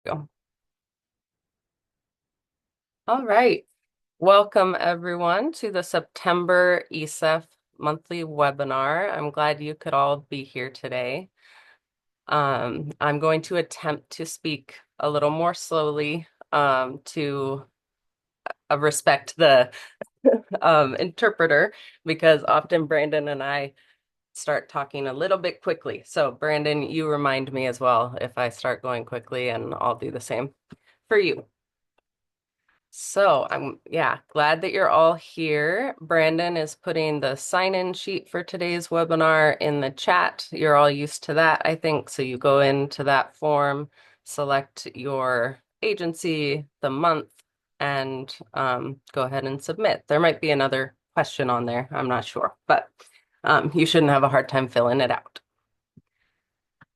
Go. All right. Welcome everyone to the September ECEF monthly webinar. I'm glad you could all be here today. I'm going to attempt to speak a little more slowly to respect the interpreter because often Brandon and I start talking a little bit quickly. So Brandon, you remind me as well if I start going quickly, and I'll do the same for you. So I'm glad that you're all here. Brandon is putting the sign-in sheet for today's webinar in the chat. You're all used to that, I think. So you go into that form, select your agency, the month, and go ahead and submit. There might be another question on there. I'm not sure, but you shouldn't have a hard time filling it out.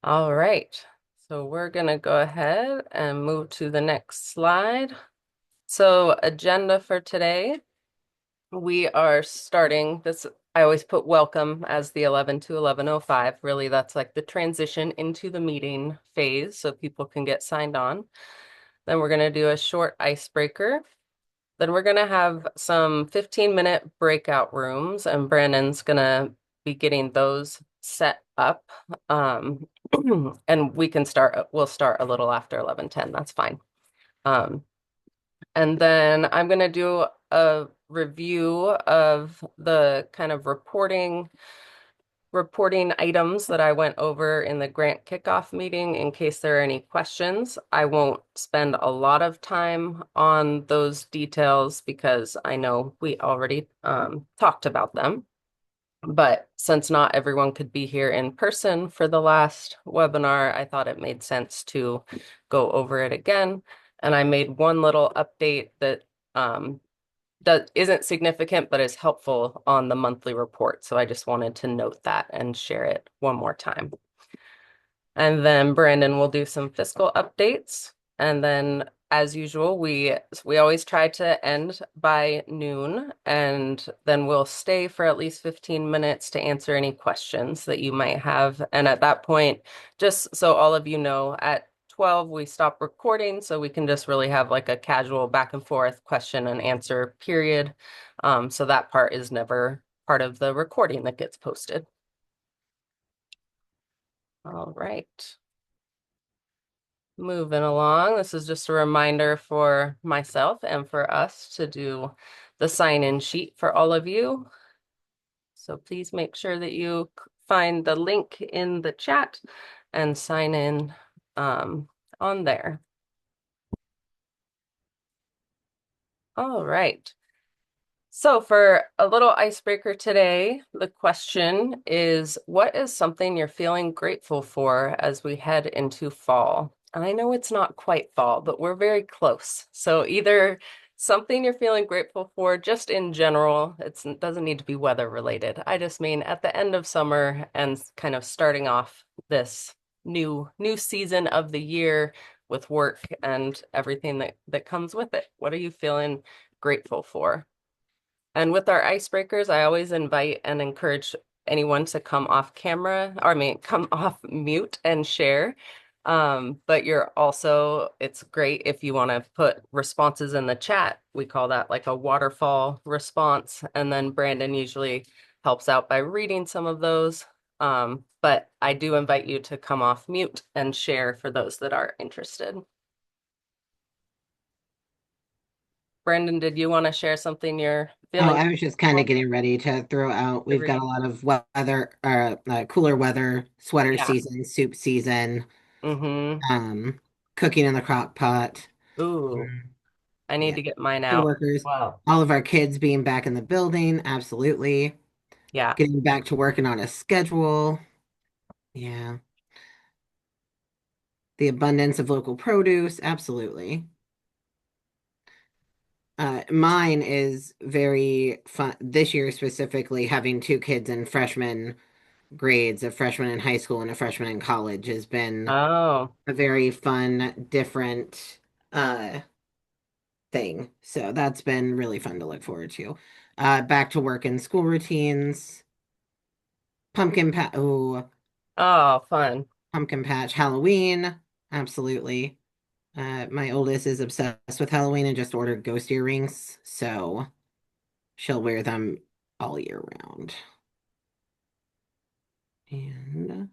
All right. So we're going to go ahead and move to the next slide. So agenda for today, we are starting this. I always put welcome as the 11 to 11:05. Really, that's like the transition into the meeting phase so people can get signed on. Then we're going to do a short icebreaker. Then we're going to have some 15-minute breakout rooms, and Brandon's going to be getting those set up. And we'll start a little after 11:10. That's fine. And then I'm going to do a review of the kind of reporting items that I went over in the grant kickoff meeting in case there are any questions. I won't spend a lot of time on those details because I know we already talked about them. But since not everyone could be here in person for the last webinar, I thought it made sense to go over it again. And I made one little update that that isn't significant, but is helpful on the monthly report. So I just wanted to note that and share it one more time. And then Brandon will do some fiscal updates. And then as usual, we always try to end by noon, and then we'll stay for at least 15 minutes to answer any questions that you might have. And at that point, just so all of you know, at 12 we stop recording so we can just really have like a casual back and forth question and answer period. So that part is never part of the recording that gets posted. All right. Moving along, this is just a reminder for myself and for us to do the sign-in sheet for all of you. So please make sure that you find the link in the chat and sign in on there. All right. So for a little icebreaker today, the question is, what is something you're feeling grateful for as we head into fall? And I know it's not quite fall, but we're very close. So either something you're feeling grateful for just in general, it doesn't need to be weather related. I just mean at the end of summer and kind of starting off this new season of the year with work and everything that comes with it. What are you feeling grateful for? And with our icebreakers, I always invite and encourage anyone to come off camera, or I mean, come off mute and share. But it's great if you want to put responses in the chat. We call that like a waterfall response. And then Brandon usually helps out by reading some of those. But I do invite you to come off mute and share for those that are interested. Brandon, did you want to share something you're Oh, feeling? I was just kind of getting ready to throw out. We've got a lot of weather, cooler weather, sweater Yeah. season, soup season, Mm-hmm. um, cooking in the crock pot. Ooh, Mm, I need yeah, to get mine out. coworkers, Wow. all of our kids being back in the building, absolutely. Yeah. Getting back to working on a schedule. Yeah. The abundance of local produce, absolutely. Mine is very fun this year, specifically having two kids in freshman grades, a freshman in high school and a freshman in college, has been Oh, a very fun, different uh thing. So that's been really fun to look forward to. Back to work and school routines, oh, oh, fun. pumpkin patch, Halloween, absolutely. My oldest is obsessed with Halloween and just ordered ghost earrings, so she'll wear them all year round. And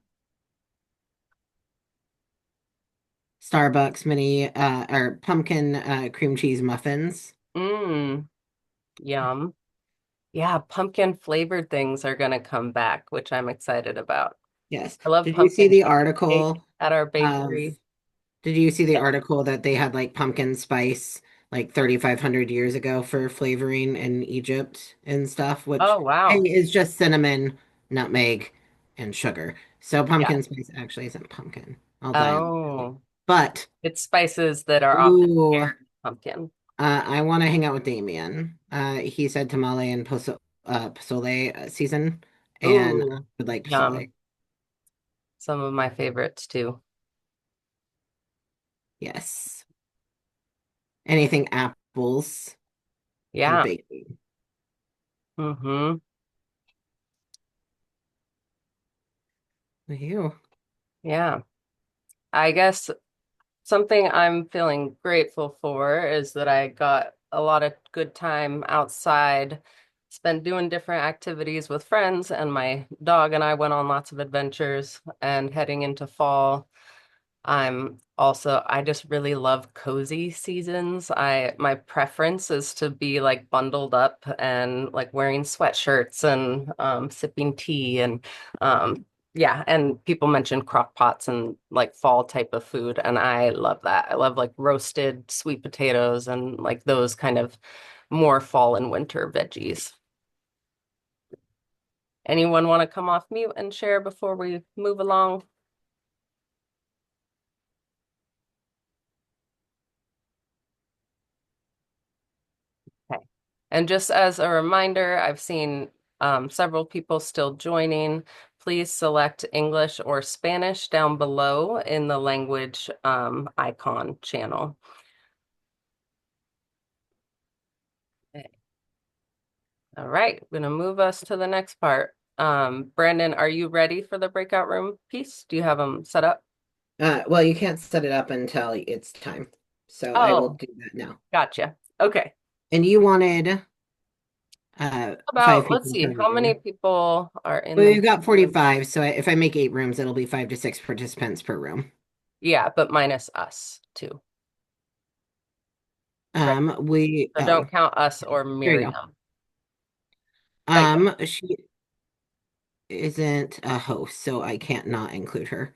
Starbucks mini or pumpkin cream cheese muffins. Mm, yum. Yeah, pumpkin flavored things are gonna come back, which I'm excited about. Yes. I love Did you see pumpkin the cake article at our of bakery. Did you see the article that they had like pumpkin spice like 3,500 years ago for flavoring in Egypt and stuff, which Oh, wow. is just cinnamon, nutmeg, and sugar. So Yeah. pumpkin spice actually isn't pumpkin, although I love it. Oh, But it's spices that are often ooh, paired with pumpkin. I want to hang out with Damien. He said tamale and pozole season, and I Ooh, would like yum. pozole. Some of my favorites too. Yes. Anything apples and Yeah. baking. Mm-hmm. You. Yeah. I guess something I'm feeling grateful for is that I got a lot of good time outside, spent doing different activities with friends, and my dog and I went on lots of adventures. And heading into fall, I just really love cozy seasons. My preference is to be like bundled up and like wearing sweatshirts and sipping tea and yeah, and people mention crock pots and like fall type of food, and I love that. I love like roasted sweet potatoes and like those kind of more fall and winter veggies. Anyone want to come off mute and share before we move along? Okay. And just as a reminder, I've seen several people still joining. Please select English or Spanish down below in the language icon channel. Okay. All right, I'm going to move us to the next part. Brandon, are you ready for the breakout room piece? Do you have them set up? Well, you can't set it up until it's time. So I will Oh, do that now. gotcha. Okay. And you wanted five Let's people see, per how many room. people are in Well, the we've got room? 45, so if I make 8 rooms, it'll be 5 to 6 participants per room. Yeah, but minus us too, right? So Oh, don't count us or there you go. Miriam. But She isn't a host, so I can't not include her.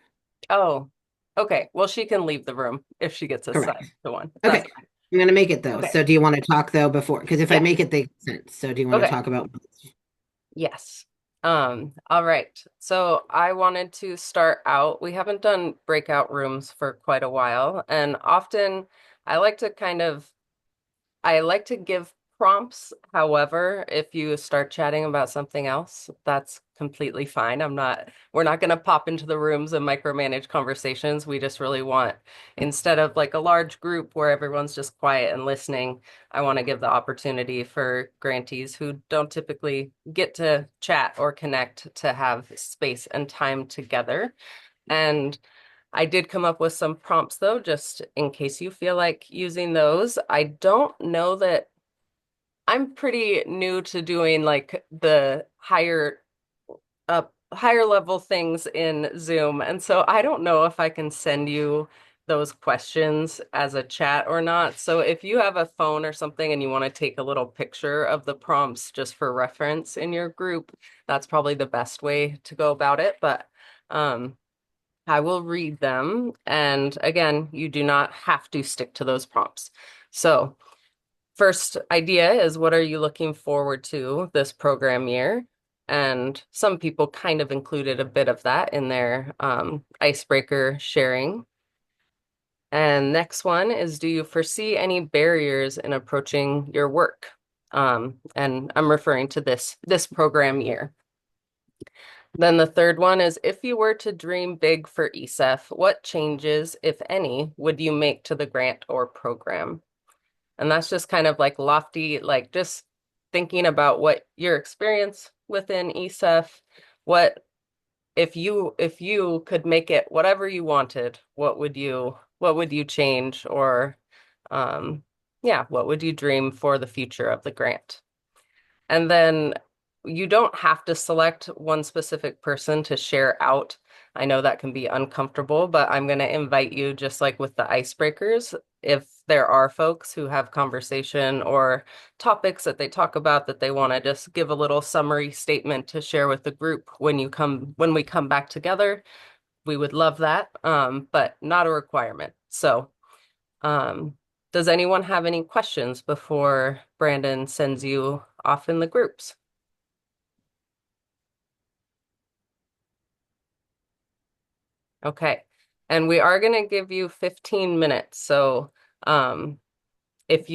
oh, okay. Well, she can leave the room if she gets Correct. assigned to one. That's Okay. I'm gonna make it though. okay. So do you want to talk though before? Because if I Yeah. make it, they consent. So do you want to Okay. talk about? Yes. All right. So I wanted to start out. We haven't done breakout rooms for quite a while, and often I like to kind of I like to give prompts. However, if you start chatting about something else, that's completely fine. We're not going to pop into the rooms and micromanage conversations. We just really want, instead of like a large group where everyone's just quiet and listening, I want to give the opportunity for grantees who don't typically get to chat or connect to have space and time together. And I did come up with some prompts though, just in case you feel like using those. I don't know that I'm pretty new to doing like the higher level things in Zoom. And so I don't know if I can send you those questions as a chat or not. So if you have a phone or something and you want to take a little picture of the prompts just for reference in your group, that's probably the best way to go about it. But um I will read them. And again, you do not have to stick to those prompts. So, first idea is what are you looking forward to this program year? And some people kind of included a bit of that in their icebreaker sharing. And next one is do you foresee any barriers in approaching your work? And I'm referring to this program year. Then the third one is if you were to dream big for ECEF, what changes, if any, would you make to the grant or program? And that's just kind of like lofty, like just thinking about what your experience within ECEF, what if you could make it whatever you wanted, what would you change or um, yeah, what would you dream for the future of the grant? And then you don't have to select one specific person to share out. I know that can be uncomfortable, but I'm going to invite you, just like with the icebreakers, if there are folks who have conversation or topics that they talk about that they want to just give a little summary statement to share with the group when we come back together, we would love that, but not a requirement. So, um, does anyone have any questions before Brandon sends you off in the groups? Okay. And we are going to give you 15 minutes. So, um, if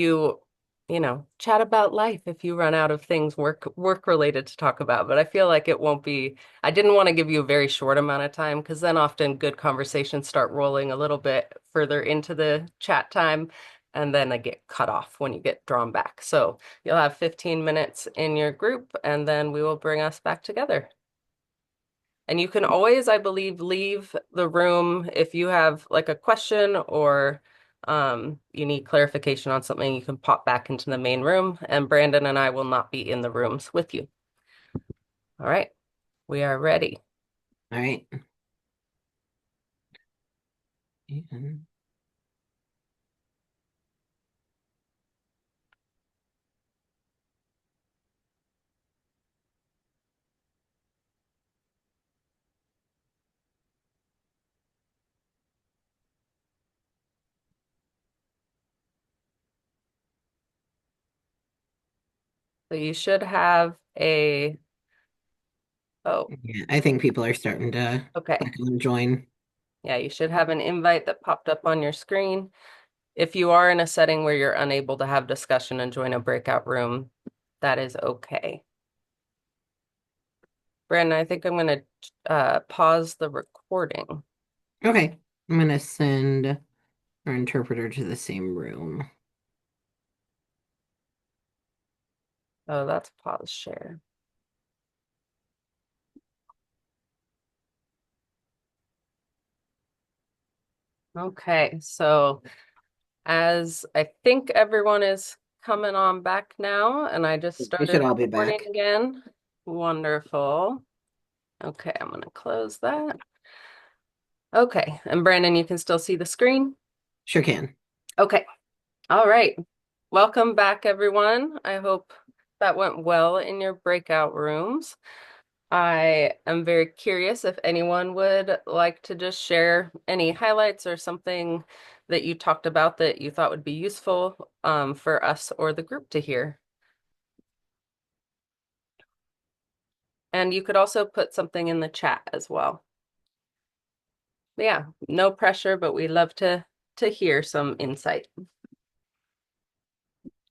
chat about life if you run out of things work related to talk about, but I feel like it won't be, I didn't want to give you a very short amount of time because then often good conversations start rolling a little bit further into the chat time and then I get cut off when you get drawn back. So, you'll have 15 minutes in your group and then we will bring us back together. And you can always, I believe, leave the room if you have like a question or you need clarification on something, you can pop back into the main room, and Brandon and I will not be in the rooms with you. All right, we are ready. All right. And So you should have oh, yeah, I think people are starting to okay. click on join. Yeah, you should have an invite that popped up on your screen. If you are in a setting where you're unable to have discussion and join a breakout room, that is okay. Brandon, I think I'm going to pause the recording. Okay. I'm gonna send our interpreter to the same room. Oh, that's pause share. Okay, so as I think everyone is coming on back now, and I just We started should all be recording back. again. Wonderful. Okay, I'm going to close that. Okay, and Brandon, you can still see the screen? Sure can. Okay, all right. Welcome back, everyone. I hope that went well in your breakout rooms. I am very curious if anyone would like to just share any highlights or something that you talked about that you thought would be useful for us or the group to hear. And you could also put something in the chat as well. Yeah, no pressure, but we love to hear some insight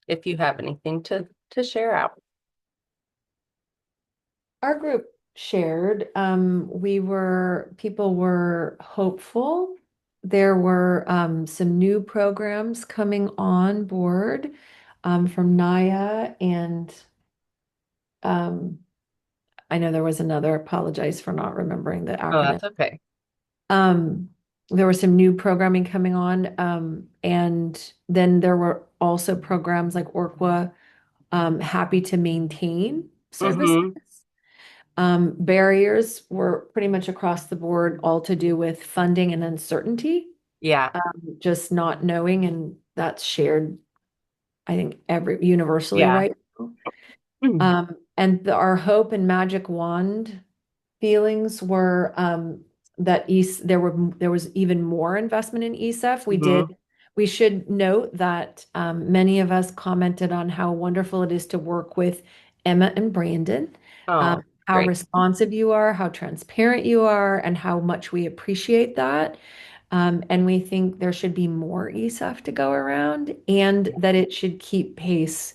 if you have anything to share out. Our group shared, people were hopeful. There were some new programs coming on board from Naya, and um, I know there was another, apologize for not remembering the Oh, acronym. that's okay. Um, there was some new programming coming on, and then there were also programs like Orqua, Happy to Maintain services. Mm-hmm. Barriers were pretty much across the board, all to do with funding and uncertainty, Yeah, just not knowing, and that's shared, I think, every universally yeah. right now. And our hope and magic wand feelings were that there was even more investment in ECEF. Mm-hmm. We should note that many of us commented on how wonderful it is to work with Emma and Brandon, Oh, how great. responsive you are, how transparent you are, and how much we appreciate that. And we think there should be more ESEF to go around, and that it should keep pace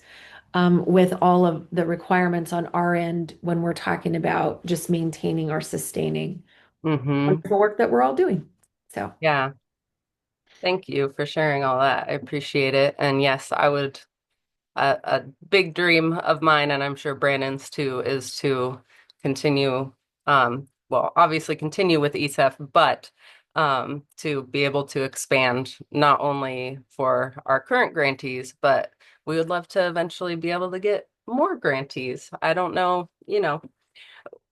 with all of the requirements on our end when we're talking about just maintaining or sustaining Mm-hmm. wonderful work that we're all doing. So, Yeah. Thank you for sharing all that. I appreciate it. And yes, I would, a big dream of mine, and I'm sure Brandon's too, is to continue, well, obviously continue with ECEF, but to be able to expand not only for our current grantees, but we would love to eventually be able to get more grantees. I don't know,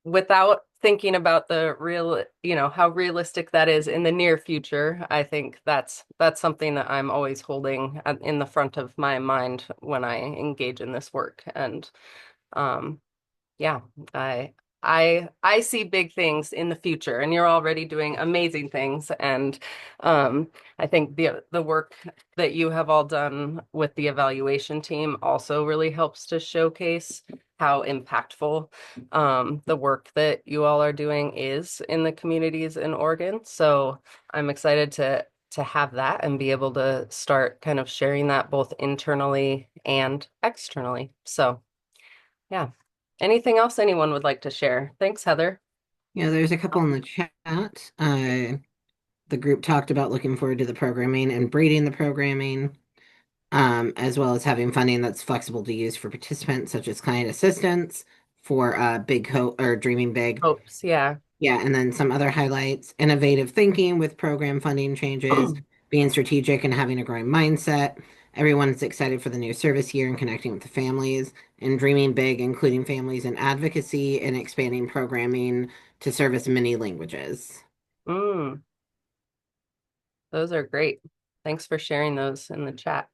without thinking about the real, how realistic that is in the near future, I think that's something that I'm always holding in the front of my mind when I engage in this work. And um, yeah, I I see big things in the future, and you're already doing amazing things. And I think the work that you have all done with the evaluation team also really helps to showcase how impactful the work that you all are doing is in the communities in Oregon. So I'm excited to have that and be able to start kind of sharing that both internally and externally. So yeah. Anything else anyone would like to share? Thanks, Heather. There's a couple in the chat. The group talked about looking forward to the programming and breeding the programming, as well as having funding that's flexible to use for participants, such as client assistance for Big Hope or Dreaming Big. Hopes, yeah. Yeah, and then some other highlights: innovative thinking with program funding changes, being strategic and having a growing mindset. Everyone is excited for the new service year and connecting with the families, and dreaming big, including families in advocacy and expanding programming to service many languages. Mm, those are great. Thanks for sharing those in the chat.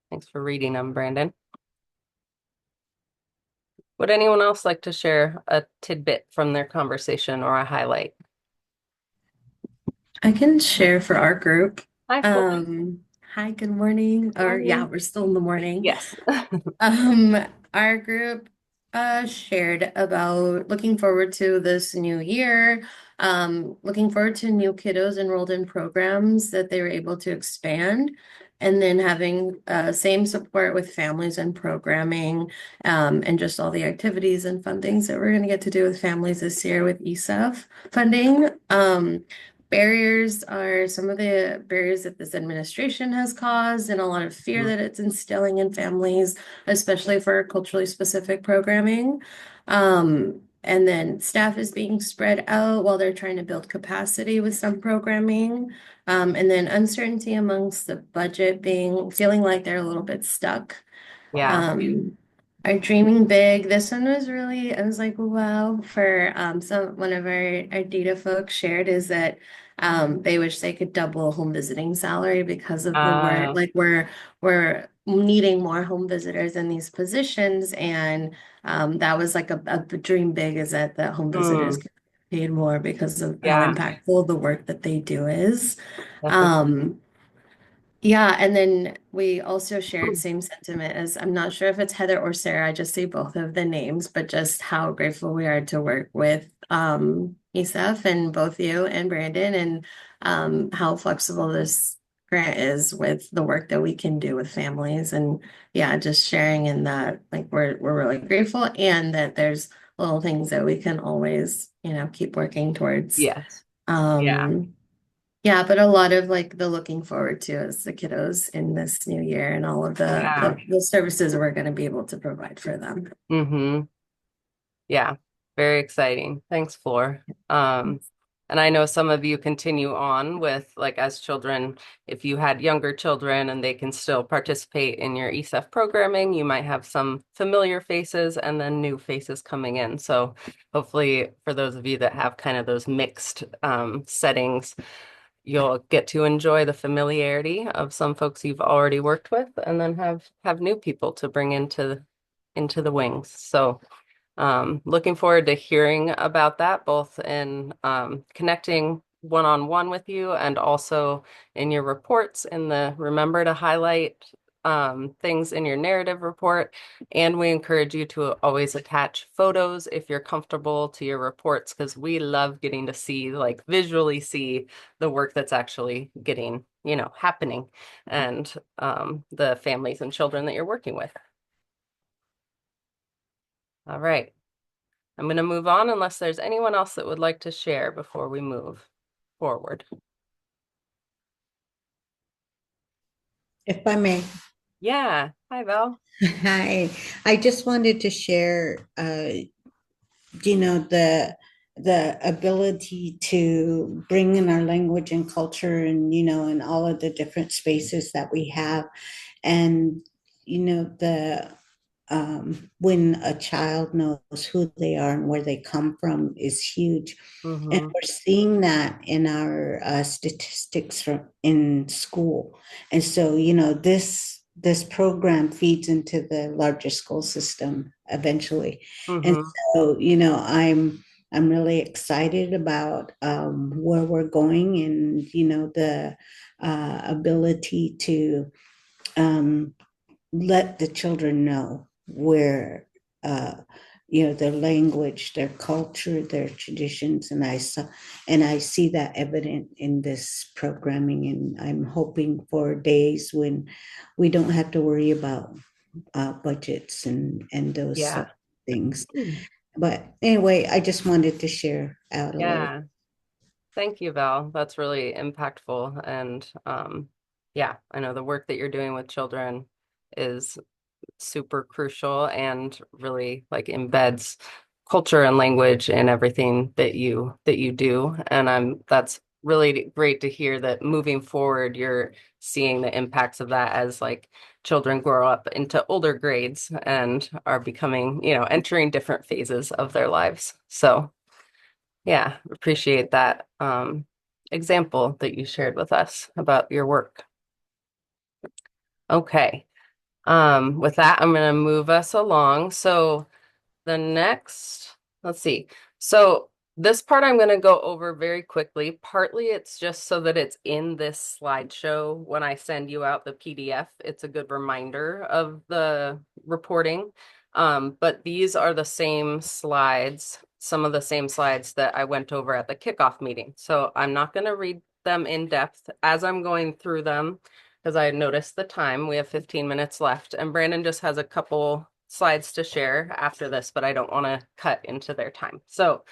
Thanks for reading them, Brandon. Would anyone else like to share a tidbit from their conversation or a highlight? I can share for our group. Hi, Flo. Hi, good morning. Or yeah, Morning. we're still in the morning. Yes. Um, our group shared about looking forward to this new year, looking forward to new kiddos enrolled in programs that they were able to expand, and then having same support with families and programming, and just all the activities and fun things that we're going to get to do with families this year with ECEF funding. Barriers are some of the barriers that this administration has caused and a lot of fear that it's instilling in families, especially for culturally specific programming. And then staff is being spread out while they're trying to build capacity with some programming. And then uncertainty amongst the budget feeling like they're a little bit stuck. Yeah. Um, our dreaming big. This one was really, I was like, wow, for one of our data folks shared is that they wish they could double home visiting salary because of the work. Uh, Like we're needing more home visitors in these positions. And that was like a dream big is that the home visitors mm, get paid more because of how yeah, impactful the work that they do is. definitely. Um, yeah, and then we also shared same sentiment as I'm not sure if it's Heather or Sarah, I just say both of the names, but just how grateful we are to work with ESEF and both you and Brandon and how flexible this grant is with the work that we can do with families and yeah, just sharing in that like we're really grateful and that there's little things that we can always, keep working towards. Yes. Yeah. Um yeah, but a lot of like the looking forward to is the kiddos in this new year and all of the Yeah. the, the services we're going to be able to provide for them. Mm-hmm. Yeah, very exciting. Thanks, Floor. And I know some of you continue on with like as children, if you had younger children and they can still participate in your ECEF programming, you might have some familiar faces and then new faces coming in. So hopefully for those of you that have kind of those mixed settings, you'll get to enjoy the familiarity of some folks you've already worked with and then have new people to bring into the wings. So looking forward to hearing about that, both in connecting one-on-one with you and also in your reports in the remember to highlight things in your narrative report. And we encourage you to always attach photos if you're comfortable to your reports because we love getting to see, like visually see the work that's actually getting, happening and the families and children that you're working with. All right. I'm going to move on unless there's anyone else that would like to share before we move forward. If I may. Yeah. Hi, Val. Hi. I just wanted to share, the the ability to bring in our language and culture and, in all of the different spaces that we have. And, the when a child knows who they are and where they come from is huge. And Mm-hmm. we're seeing that in our statistics from in school. And so, this program feeds into the larger school system eventually. And Mm-hmm. so, I'm really excited about where we're going and, the ability to um, let the children know where their language, their culture, their traditions, and I see that evident in this programming, and I'm hoping for days when we don't have to worry about budgets and those sort Yeah. of things. But anyway, I just wanted to share out a little. Yeah. Thank you, Val. That's really impactful. And yeah, I know the work that you're doing with children is super crucial and really like embeds culture and language in everything that you do. And that's really great to hear that moving forward, you're seeing the impacts of that as like children grow up into older grades and are becoming, entering different phases of their lives. So yeah, appreciate that example that you shared with us about your work. Okay. With that, I'm going to move us along. So the next, let's see. So this part I'm going to go over very quickly. Partly it's just so that it's in this slideshow when I send you out the PDF. It's a good reminder of the reporting. But these are the same slides, some of the same slides that I went over at the kickoff meeting. So I'm not going to read them in depth as I'm going through them because I noticed the time. We have 15 minutes left, and Brandon just has a couple slides to share after this, but I don't want to cut into their time. So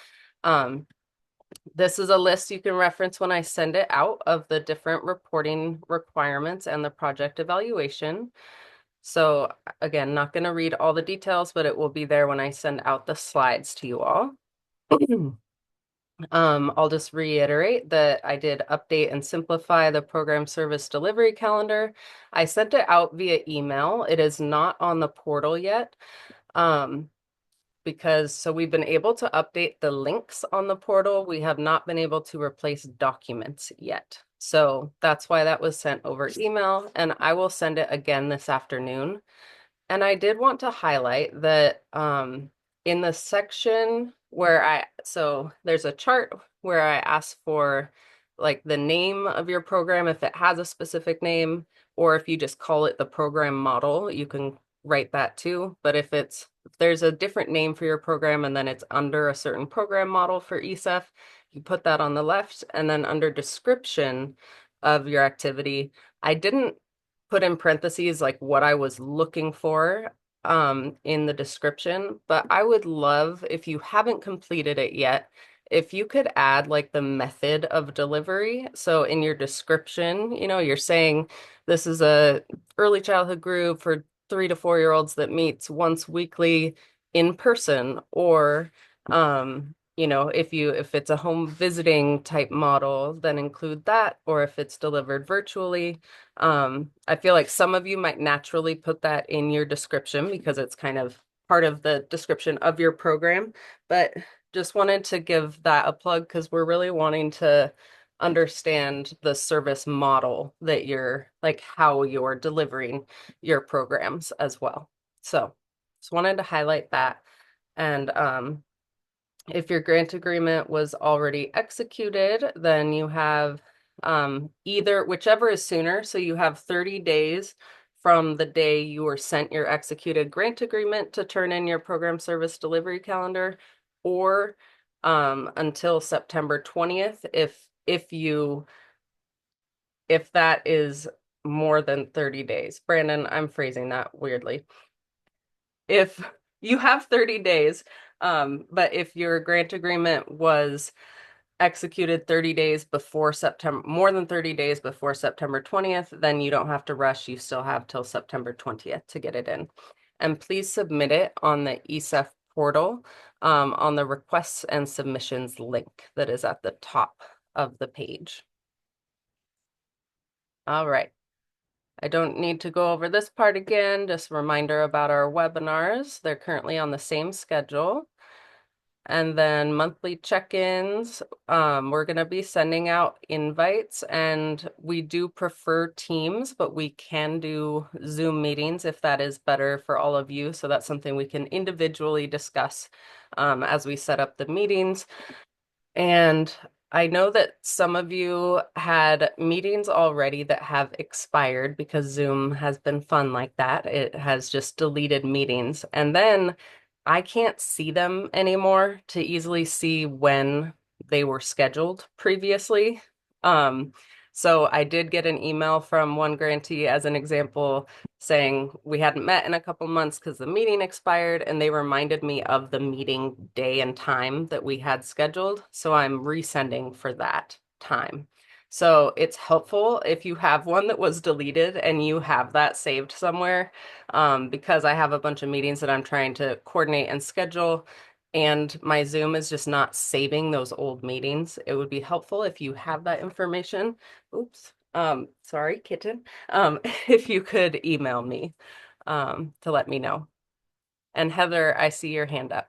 this is a list you can reference when I send it out of the different reporting requirements and the project evaluation. So again, not going to read all the details, but it will be there when I send out the slides to you all. I'll just reiterate that I did update and simplify the program service delivery calendar. I sent it out via email. It is not on the portal yet. Because so we've been able to update the links on the portal. We have not been able to replace documents yet. So that's why that was sent over email, and I will send it again this afternoon. And I did want to highlight that in the section where so there's a chart where I ask for like the name of your program, if it has a specific name, or if you just call it the program model, you can write that too. But if there's a different name for your program and then it's under a certain program model for ECEF, you put that on the left, and then under description of your activity, I didn't put in parentheses like what I was looking for in the description, but I would love if you haven't completed it yet, if you could add like the method of delivery. So in your description, you're saying this is a early childhood group for 3 to 4 year olds that meets once weekly in person, or if it's a home visiting type model, then include that, or if it's delivered virtually. I feel like some of you might naturally put that in your description because it's kind of part of the description of your program, but just wanted to give that a plug because we're really wanting to understand the service model that like how you're delivering your programs as well. So just wanted to highlight that. And if your grant agreement was already executed, then you have whichever is sooner. So you have 30 days from the day you were sent your executed grant agreement to turn in your program service delivery calendar, or until September 20th if that is more than 30 days. Brandon, I'm phrasing that weirdly. If you have 30 days, but if your grant agreement was executed 30 days before September, more than 30 days before September 20th, then you don't have to rush. You still have till September 20th to get it in. And please submit it on the ECEF portal. on the requests and submissions link that is at the top of the page. All right. I don't need to go over this part again, just a reminder about our webinars. They're currently on the same schedule. And then monthly check-ins, we're going to be sending out invites, and we do prefer Teams, but we can do Zoom meetings if that is better for all of you. So that's something we can individually discuss as we set up the meetings. And I know that some of you had meetings already that have expired because Zoom has been fun like that. It has just deleted meetings. And then I can't see them anymore to easily see when they were scheduled previously. So I did get an email from one grantee as an example saying we hadn't met in a couple months because the meeting expired, and they reminded me of the meeting day and time that we had scheduled. So I'm resending for that time. So it's helpful if you have one that was deleted and you have that saved somewhere, because I have a bunch of meetings that I'm trying to coordinate and schedule, and my Zoom is just not saving those old meetings. It would be helpful if you have that information. Oops. Sorry, kitten. If you could email me to let me know. And Heather, I see your hand up.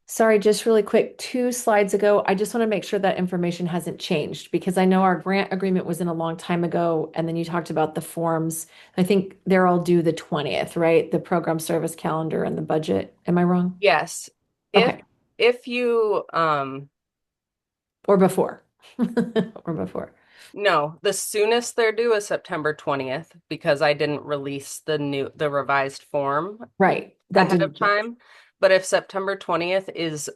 Sorry, just really quick, 2 slides ago, I just want to make sure that information hasn't changed because I know our grant agreement was in a long time ago, and then you talked about the forms. I think they're all due the 20th, right? The program service calendar and the budget. Am I wrong? Yes. Okay. If you Or before. Or before. no, the soonest they're due is September 20th because I didn't release the revised form Right. That ahead of didn't change. time. But if September 20th is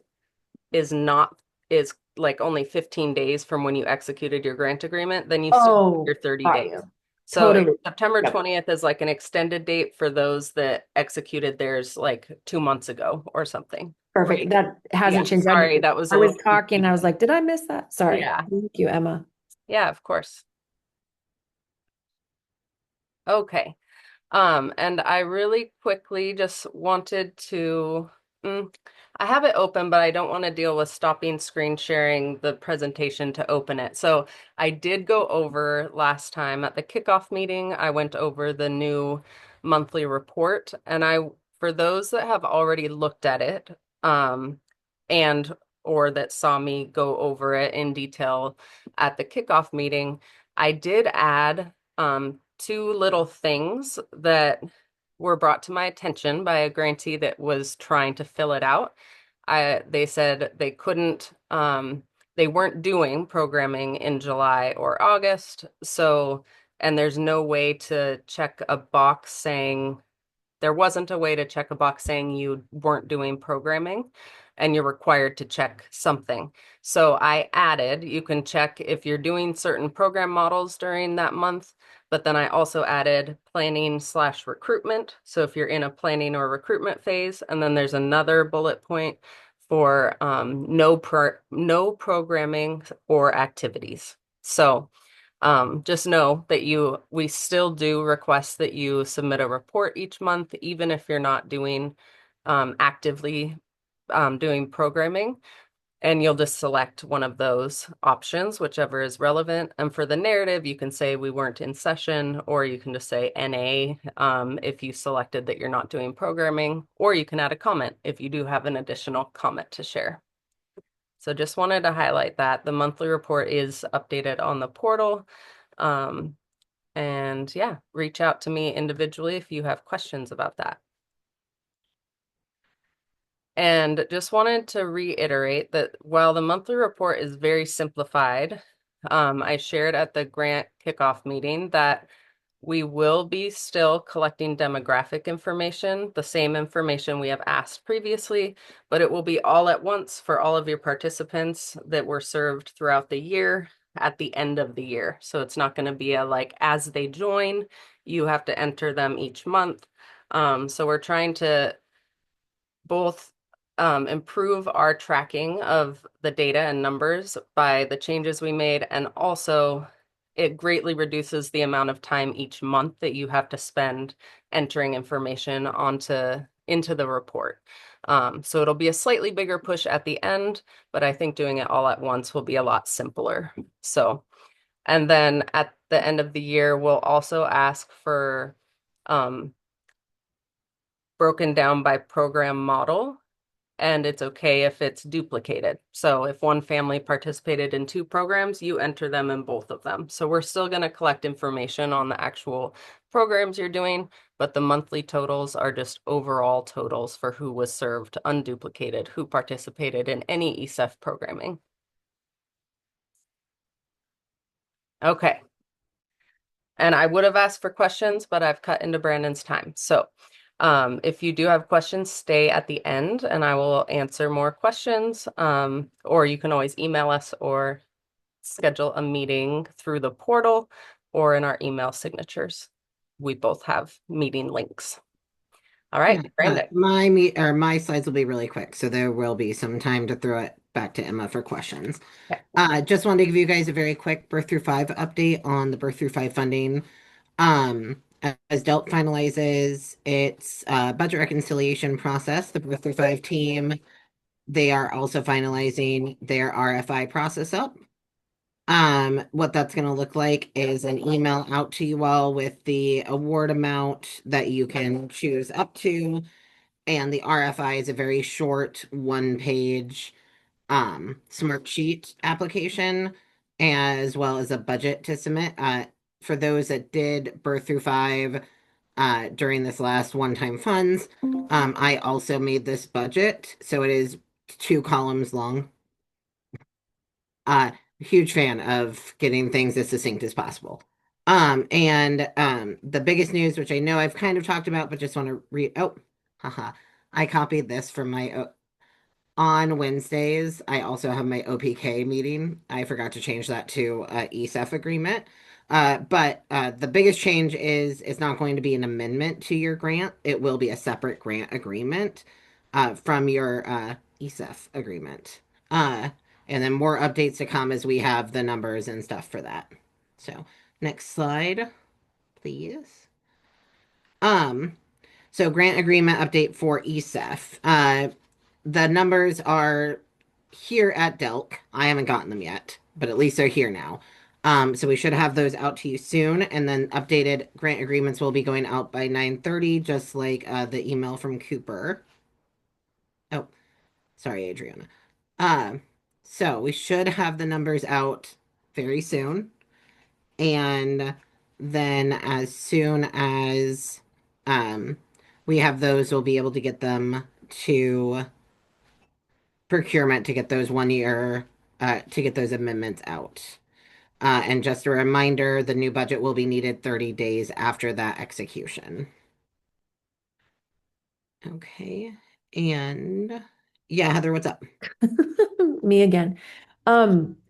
like only 15 days from when you executed your grant agreement, then you still have your Oh, 30 got days. you. So if Totally. September Yep. 20th is like an extended date for those that executed theirs like 2 months ago or something. Perfect. Right? That Yeah, hasn't changed. sorry, that was I a was little talking, I was confusing. like, did I miss that? Sorry. Yeah, Thank you, Emma. yeah, of course. Okay. And I really quickly just wanted to, I have it open, but I don't want to deal with stopping screen sharing the presentation to open it. So I did go over last time at the kickoff meeting, I went over the new monthly report, and for those that have already looked at it, and or that saw me go over it in detail at the kickoff meeting, I did add two little things that were brought to my attention by a grantee that was trying to fill it out. They said they couldn't, they weren't doing programming in July or August. So, and there's no way to check a box saying, there wasn't a way to check a box saying you weren't doing programming and you're required to check something. So I added, you can check if you're doing certain program models during that month, but then I also added planning/recruitment. So if you're in a planning or recruitment phase, and then there's another bullet point for no programming or activities. So just know that we still do request that you submit a report each month, even if you're not doing actively doing programming. And you'll just select one of those options, whichever is relevant. And for the narrative, you can say we weren't in session, or you can just say NA if you selected that you're not doing programming, or you can add a comment if you do have an additional comment to share. So just wanted to highlight that the monthly report is updated on the portal. And yeah, reach out to me individually if you have questions about that. And just wanted to reiterate that while the monthly report is very simplified, I shared at the grant kickoff meeting that we will be still collecting demographic information, the same information we have asked previously, but it will be all at once for all of your participants that were served throughout the year at the end of the year. So it's not going to be a like as they join, you have to enter them each month. So we're trying to both improve our tracking of the data and numbers by the changes we made, and also it greatly reduces the amount of time each month that you have to spend entering information into the report. So it'll be a slightly bigger push at the end, but I think doing it all at once will be a lot simpler. So, and then at the end of the year, we'll also ask for broken down by program model, and it's okay if it's duplicated. So if one family participated in two programs, you enter them in both of them. So we're still going to collect information on the actual programs you're doing, but the monthly totals are just overall totals for who was served unduplicated, who participated in any ECEF programming. Okay. And I would have asked for questions, but I've cut into Brandon's time. So if you do have questions, stay at the end and I will answer more questions. Or you can always email us or schedule a meeting through the portal or in our email signatures. We both have meeting links. All Yeah, right, Brandon. my slides will be really quick, so there will be some time to throw it back to Emma for questions. Okay. Just wanted to give you guys a very quick birth through five update on the birth through five funding. As DELT finalizes its budget reconciliation process, the birth through five team, they are also finalizing their RFI process up. What that's going to look like is an email out to you all with the award amount that you can choose up to. And the RFI is a very short one-page smart sheet application, as well as a budget to submit. For those that did birth through five during this last one-time funds, I also made this budget, so it is 2 columns long. Huge fan of getting things as succinct as possible. And the biggest news, which I know I've kind of talked about, but just want to read. Oh, haha. I copied this from my on Wednesdays. I also have my OPK meeting. I forgot to change that to ECEF agreement. But the biggest change is it's not going to be an amendment to your grant. It will be a separate grant agreement from your ECEF agreement. And then more updates to come as we have the numbers and stuff for that. So next slide, please. Um, so grant agreement update for ECEF. The numbers are here at Delk. I haven't gotten them yet, but at least they're here now. So we should have those out to you soon, and then updated grant agreements will be going out by 9:30, just like the email from Cooper. Oh, sorry, Adriana. Uh, so we should have the numbers out very soon. And then as soon as um, we have those, we'll be able to get them to procurement to get those 1 year, to get those amendments out. And just a reminder, the new budget will be needed 30 days after that execution. Okay. And yeah, Heather, what's up? Me again.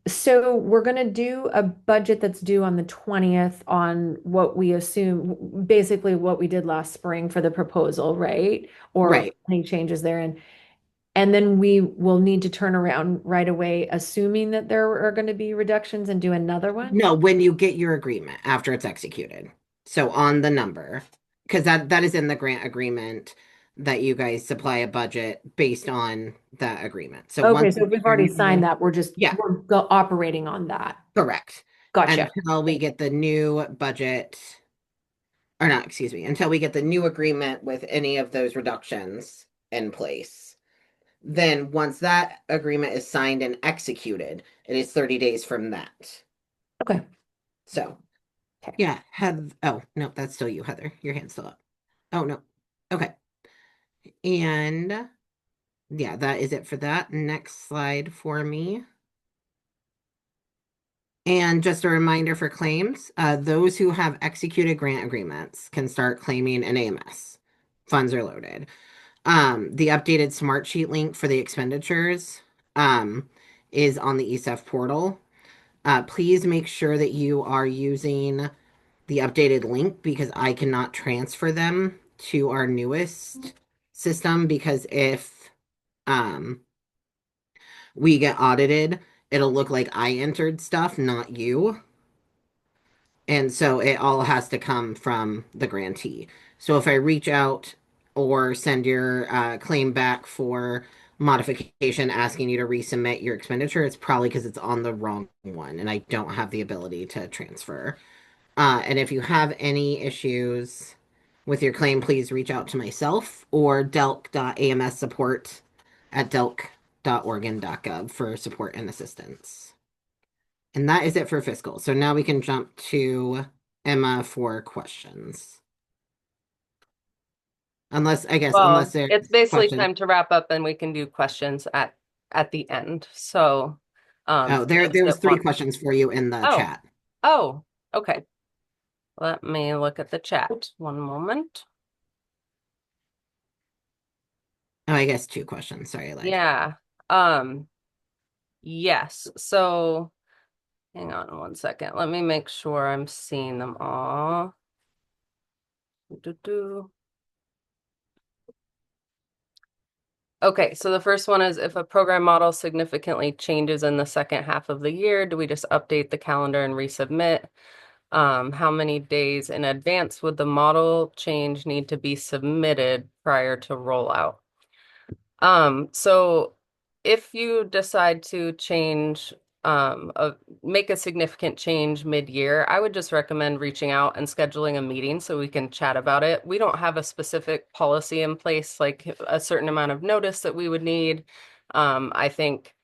So we're gonna do a budget that's due on the 20th on what we assume, basically what we did last spring for the proposal, right? Or Right. any changes therein. And then we will need to turn around right away, assuming that there are going to be reductions and do another one. No, when you get your agreement after it's executed. So on the number, because that is in the grant agreement that you guys supply a budget based on that agreement. So Okay, once so we if get we've your already new, signed that, we're just yeah, we're operating on that. correct. Gotcha. Until we get the new budget, or not, excuse me, until we get the new agreement with any of those reductions in place. Then once that agreement is signed and executed, it is 30 days from that. Okay. So Okay. yeah, oh no, that's still you, Heather. Your hand's still up. Oh no. Okay. And yeah, that is it for that. Next slide for me. And just a reminder for claims, those who have executed grant agreements can start claiming an AMS. Funds are loaded. The updated smart sheet link for the expenditures is on the ECEF portal. Please make sure that you are using the updated link because I cannot transfer them to our newest system because if um, we get audited, it'll look like I entered stuff, not you. And so it all has to come from the grantee. So if I reach out or send your claim back for modification asking you to resubmit your expenditure, it's probably because it's on the wrong one and I don't have the ability to transfer. And if you have any issues with your claim, please reach out to myself or delk.amssupport at delk.oregon.gov for support and assistance. And that is it for fiscal. So now we can jump to Emma for questions. Unless Well, there's it's basically questions. time to wrap up and we can do questions at the end. So, Oh, for those there was that three want. questions for you in the Oh, chat. oh, okay. Let me look at the chat. One moment. Oh, I guess two questions. Sorry, I lied. Yeah. Yes. So, hang on one second. Let me make sure I'm seeing them all. Doo-doo-doo. Okay, so the first one is if a program model significantly changes in the second half of the year, do we just update the calendar and resubmit? How many days in advance would the model change need to be submitted prior to rollout? So if you decide to change, make a significant change mid-year, I would just recommend reaching out and scheduling a meeting so we can chat about it. We don't have a specific policy in place, like a certain amount of notice that we would need. I think,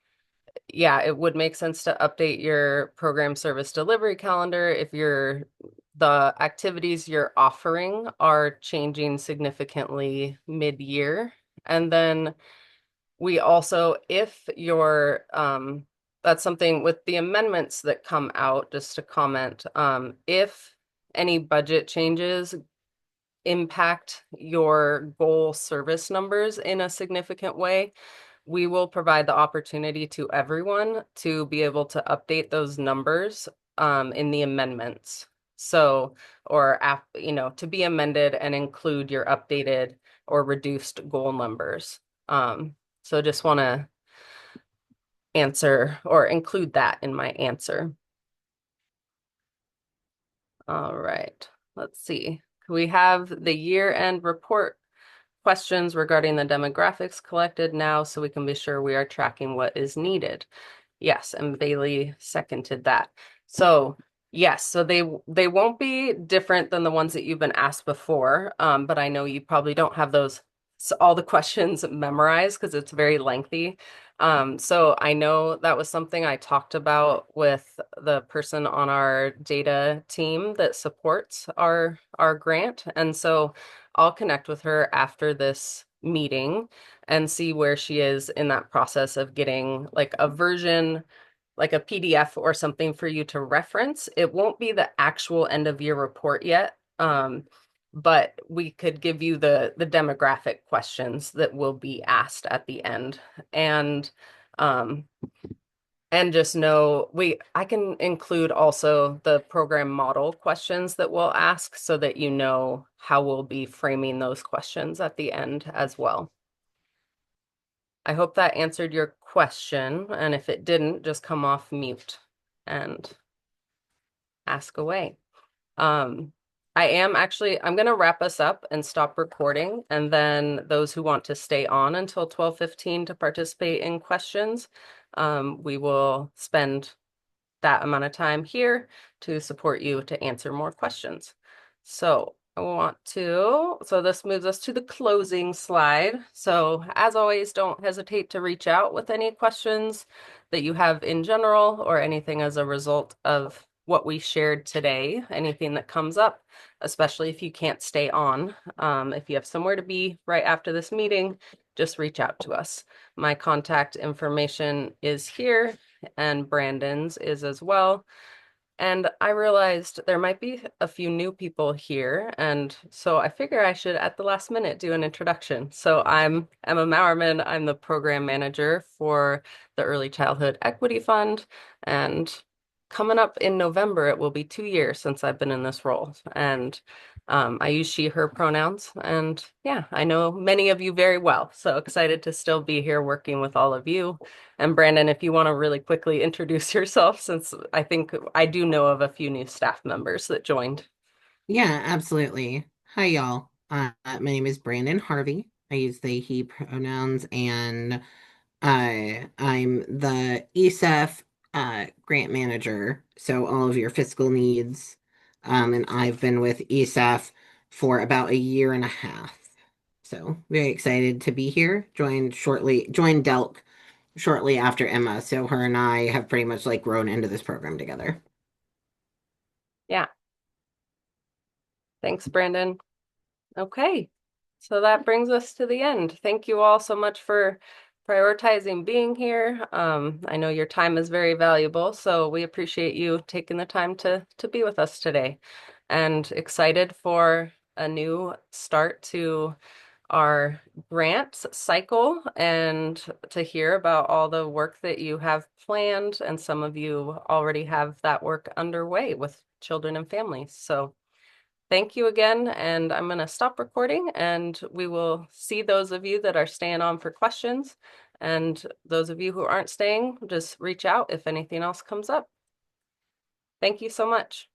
yeah, it would make sense to update your program service delivery calendar if the activities you're offering are changing significantly mid-year. And then we also, if you're, that's something with the amendments that come out, just to comment, if any budget changes impact your goal service numbers in a significant way, we will provide the opportunity to everyone to be able to update those numbers in the amendments. So, to be amended and include your updated or reduced goal numbers. So just want to answer or include that in my answer. All right, let's see. We have the year-end report questions regarding the demographics collected now so we can be sure we are tracking what is needed. Yes, and Bailey seconded that. So yes, so they won't be different than the ones that you've been asked before, but I know you probably don't have all the questions memorized because it's very lengthy. So I know that was something I talked about with the person on our data team that supports our grant, and so I'll connect with her after this meeting and see where she is in that process of getting like a version, like a PDF or something for you to reference. It won't be the actual end of year report yet, but we could give you the demographic questions that will be asked at the end. Um, and just know I can include also the program model questions that we'll ask so that you know how we'll be framing those questions at the end as well. I hope that answered your question, and if it didn't, just come off mute and ask away. I'm gonna wrap us up and stop recording, and then those who want to stay on until 12:15 to participate in questions, we will spend that amount of time here to support you to answer more questions. So so this moves us to the closing slide. So as always, don't hesitate to reach out with any questions that you have in general or anything as a result of what we shared today, anything that comes up, especially if you can't stay on. If you have somewhere to be right after this meeting, just reach out to us. My contact information is here and Brandon's is as well. And I realized there might be a few new people here, and so I figure I should, at the last minute, do an introduction. So I'm Emma Maurerman. I'm the program manager for the Early Childhood Equity Fund, and coming up in November, it will be 2 years since I've been in this role. And I use she, her pronouns, and yeah, I know many of you very well. So excited to still be here working with all of you. And Brandon, if you want to really quickly introduce yourself, since I think I do know of a few new staff members that joined. Yeah, absolutely. Hi, y'all. My name is Brandon Harvey. I use they, he pronouns, and I'm the ECEF grant manager. So all of your fiscal needs. And I've been with ECEF for about a year and a half. So very excited to be here. Joined Delk shortly after Emma. So her and I have pretty much like grown into this program together. Yeah. Thanks, Brandon. Okay. So that brings us to the end. Thank you all so much for prioritizing being here. I know your time is very valuable, so we appreciate you taking the time to be with us today, and excited for a new start to our grants cycle and to hear about all the work that you have planned, and some of you already have that work underway with children and families. So thank you again, and I'm going to stop recording, and we will see those of you that are staying on for questions, and those of you who aren't staying, just reach out if anything else comes up. Thank you so much.